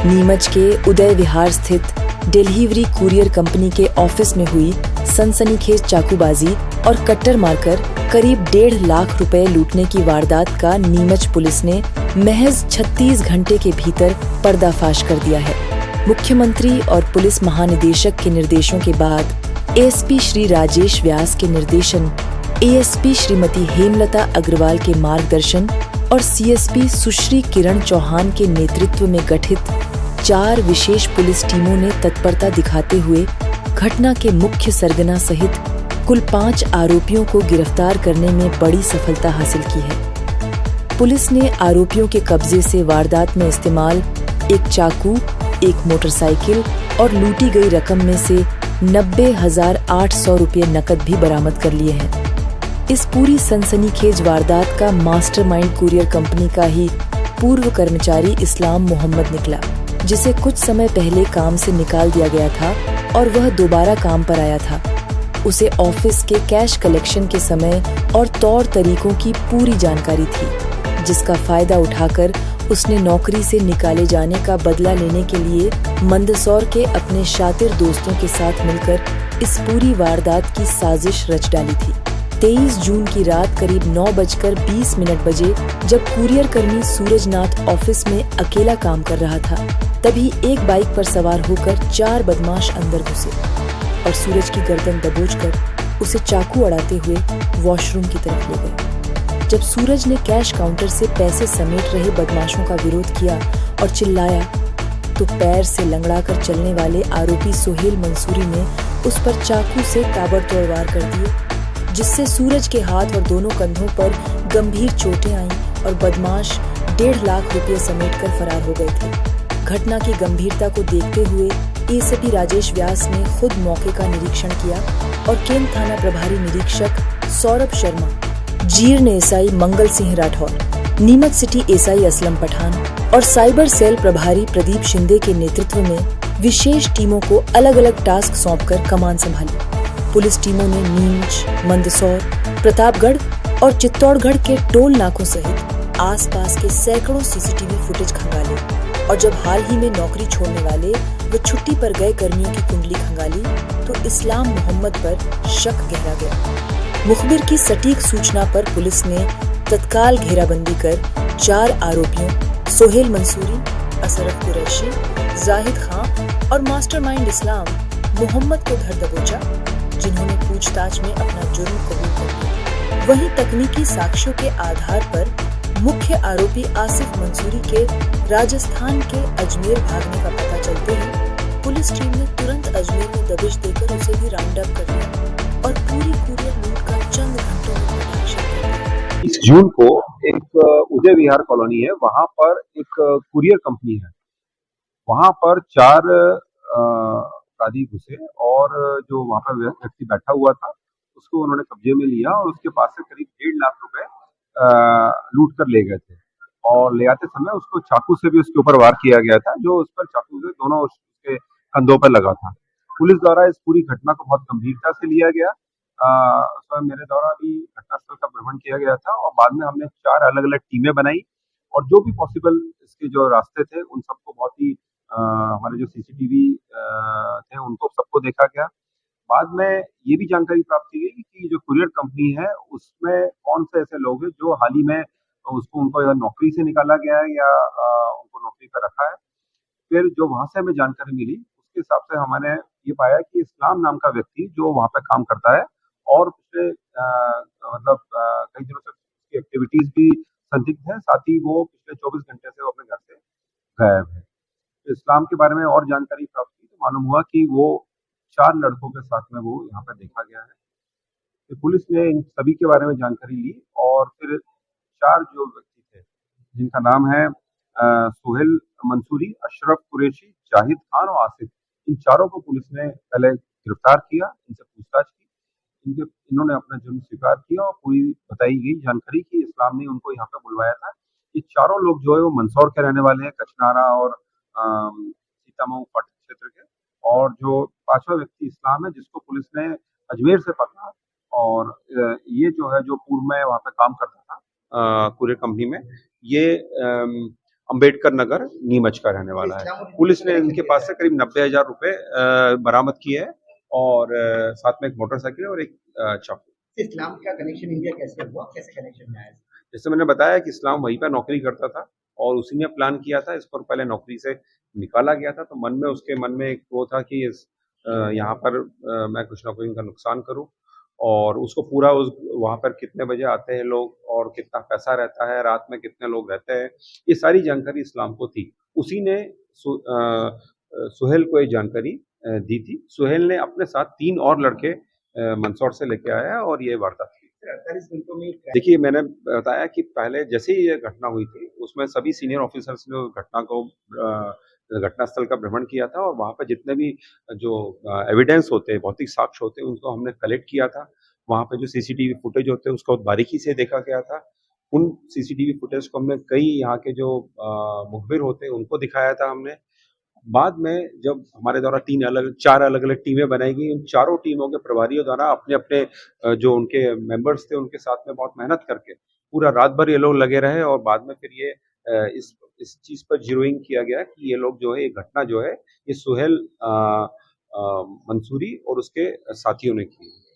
नीमच के उदय विहार स्थित delivery courier company के ऑफिस में हुई सनसनीखेज चाकूबाजी और कट्टर मारकर करीब 1.5 लाख रुपए लूटने की वारदात का नीमच पुलिस ने महज 36 घंटे के भीतर पर्दाफाश कर दिया है। मुख्यमंत्री और पुलिस महानिदेशक के निर्देशों के बाद एएसपी श्री राजेश व्यास के निर्देशन, एएसपी श्रीमती हेमलता अग्रवाल के मार्गदर्शन और सीएसपी सुश्री किरण चौहान के नेतृत्व में गठित 4 विशेष पुलिस टीमों ने तत्परता दिखाते हुए घटना के मुख्य सरगना सहित कुल 5 आरोपियों को गिरफ्तार करने में बड़ी सफलता हासिल की है। पुलिस ने आरोपियों के कब्जे से वारदात में इस्तेमाल एक चाकू, एक मोटरसाइकिल और लूटी गई रकम में से 90,800 रुपये नकद भी बरामद कर लिए हैं। इस पूरी सनसनीखेज वारदात का मास्टरमाइंड कुरियर कंपनी का ही पूर्व कर्मचारी इस्लाम मोहम्मद निकला, जिसे कुछ समय पहले काम से निकाल दिया गया था और वह दोबारा काम पर आया था। उसे ऑफिस के कैश कलेक्शन के समय और तौर तरीकों की पूरी जानकारी थी, जिसका फायदा उठाकर उसने नौकरी से निकाले जाने का बदला लेने के लिए मंदसौर के अपने शातिर दोस्तों के साथ मिलकर इस पूरी वारदात की साजिश रच डाली थी। 23 जून की रात करीब 9:20 बजे जब कुरियर कर्मी सूरजनाथ ऑफिस में अकेला काम कर रहा था, तभी एक बाइक पर सवार होकर 4 बदमाश अंदर घुसे और सूरज की गर्दन दबोचकर उसे चाकू अड़ाते हुए वॉशरूम की तरफ ले गए। जब सूरज ने कैश काउंटर से पैसे समेट रहे बदमाशों का विरोध किया और चिल्लाया, तो पैर से लंगड़ाकर चलने वाले आरोपी सोहेल मंसूरी ने उस पर चाकू से ताबड़तोड़ वार कर दिए, जिससे सूरज के हाथ और दोनों कंधों पर गंभीर चोटें आईं और बदमाश 1.5 लाख रुपये समेटकर फरार हो गए थे। घटना की गंभीरता को देखते हुए एएसपी राजेश व्यास ने खुद मौके का निरीक्षण किया और केंद्र थाना प्रभारी निरीक्षक सौरभ शर्मा, जीर्ण SI Mangal Singh Rathore, Neemuch city SI Aslam Pathan और साइबर सेल प्रभारी प्रदीप शिंदे के नेतृत्व में विशेष टीमों को अलग अलग टास्क सौंपकर कमान संभाली। पुलिस टीमों ने नीमच, मंदसौर, प्रतापगढ़ और चित्तौड़गढ़ के टोल नाकों सहित आसपास के सैकड़ों सीसीटीवी फुटेज खंगाले और जब हाल ही में नौकरी छोड़ने वाले व छुट्टी पर गए कर्मियों की कुंडली खंगाली तो इस्लाम मोहम्मद पर शक गहरा गया। मुखबिर की सटीक सूचना पर पुलिस ने तत्काल घेराबंदी कर 4 आरोपियों सोहेल मंसूरी, असरफ कुरैशी, जाहिद खान और मास्टरमाइंड इस्लाम मोहम्मद को धर दबोचा, जिन्होंने पूछताछ में अपना जुर्म कबूल कर लिया। वहीं तकनीकी साक्ष्यों के आधार पर मुख्य आरोपी आसिफ मंसूरी के राजस्थान के अजमेर भागने का पता चलते ही पुलिस टीम ने तुरंत अजमेर में दबिश देकर उसे भी राउंड अप कर लिया और पूरी कुरियर लूट का चंद घंटों में पर्दाफाश कर दिया। 20 जून को एक उदय विहार कॉलोनी है, वहां पर एक कुरियर कंपनी है। वहां पर 4 अपराधी घुसे और जो वहां पर व्यक्ति बैठा हुआ था उसको उन्होंने कब्जे में लिया और उसके पास से करीब 1.5 लाख रुपए लूट कर ले गए थे और ले आते समय उसको चाकू से भी उसके ऊपर वार किया गया था, जो उस पर चाकू से दोनों उसके कंधों पर लगा था। पुलिस द्वारा इस पूरी घटना को बहुत गंभीरता से लिया गया। स्वयं मेरे द्वारा भी घटनास्थल का भ्रमण किया गया था और बाद में हमने 4 अलग अलग टीमें बनाई और जो भी पॉसिबल इसके जो रास्ते थे उन सबको बहुत ही हमारे जो सीसीटीवी थे उनको सबको देखा गया। बाद में ये भी जानकारी प्राप्त की गई कि जो कुरियर कंपनी है उसमें कौन से ऐसे लोग हैं जो हाल ही में उनको या नौकरी से निकाला गया है या उनको नौकरी पर रखा है। फिर जो वहां से हमें जानकारी मिली उसके हिसाब से हमने ये पाया कि इस्लाम नाम का व्यक्ति जो वहां पे काम करता है और पिछले कई दिनों से उसकी एक्टिविटीज भी संदिग्ध है, साथ ही वो पिछले 24 घंटे से वो अपने घर से गायब है। तो इस्लाम के बारे में और जानकारी प्राप्त की तो मालूम हुआ कि वो 4 लड़कों के साथ में वो यहाँ पर देखा गया है। तो पुलिस ने इन सभी के बारे में जानकारी ली और फिर 4 जो व्यक्ति थे जिनका नाम है सोहेल मंसूरी, अशरफ कुरैशी, जाहिद खान और आसिफ, इन चारों को पुलिस ने पहले गिरफ्तार किया, इनसे पूछताछ की। इन्होंने अपना जुर्म स्वीकार किया और पूरी बताई गई जानकारी कि इस्लाम ने उनको यहाँ पे बुलवाया था। ये चारों लोग जो है वो मंदसौर के रहने वाले हैं, कचनारा और सीतामऊ पाटन क्षेत्र के, और जो 5वां व्यक्ति इस्लाम है जिसको पुलिस ने अजमेर से पकड़ा और ये जो है जो पूर्व में वहाँ पे काम करता था कुरियर कंपनी में, ये अंबेडकर नगर, नीमच का रहने वाला है। पुलिस ने इनके पास से करीब 90,000 रुपए बरामद किए हैं और साथ में एक मोटरसाइकिल और एक चाकू। इस्लाम का कनेक्शन इंडिया कैसे हुआ, कैसे कनेक्शन में आया? जैसे मैंने बताया कि इस्लाम वहीं पर नौकरी करता था और उसी ने प्लान किया था, इसको पहले नौकरी से निकाला गया था, तो उसके मन में एक वो था कि यहाँ पर मैं कुछ ना कुछ इनका नुकसान करूँ और उसको पूरा उस वहाँ पर कितने बजे आते हैं लोग और कितना पैसा रहता है, रात में कितने लोग रहते हैं, ये सारी जानकारी इस्लाम को थी। उसी ने सुहेल को ये जानकारी दी थी। सुहेल ने अपने साथ 3 और लड़के मंदसौर से लेके आया और ये वारदात की। 48 घंटों में देखिए, मैंने बताया कि पहले जैसे ही ये घटना हुई थी, उसमें सभी सीनियर ऑफिसर्स ने घटनास्थल का भ्रमण किया था और वहाँ पे जितने भी जो एविडेंस होते हैं, भौतिक साक्ष्य होते हैं, उनको हमने कलेक्ट किया था। वहाँ पे जो सीसीटीवी फुटेज होते हैं, उसको बारीकी से देखा गया था। उन सीसीटीवी फुटेज को हमने कई यहाँ के जो मुखबिर होते हैं, उनको दिखाया था हमने। बाद में जब हमारे द्वारा 4 अलग-अलग टीमें बनाई गई, उन चारों टीमों के प्रभारियों द्वारा अपने-अपने जो उनके मेंबर्स थे, उनके साथ में बहुत मेहनत करके पूरा रात भर ये लोग लगे रहे और बाद में फिर ये इस चीज़ पर ज़ीरोइंग किया गया कि ये लोग जो है, ये घटना जो है, ये सुहेल मंसूरी और उसके साथियों ने की है।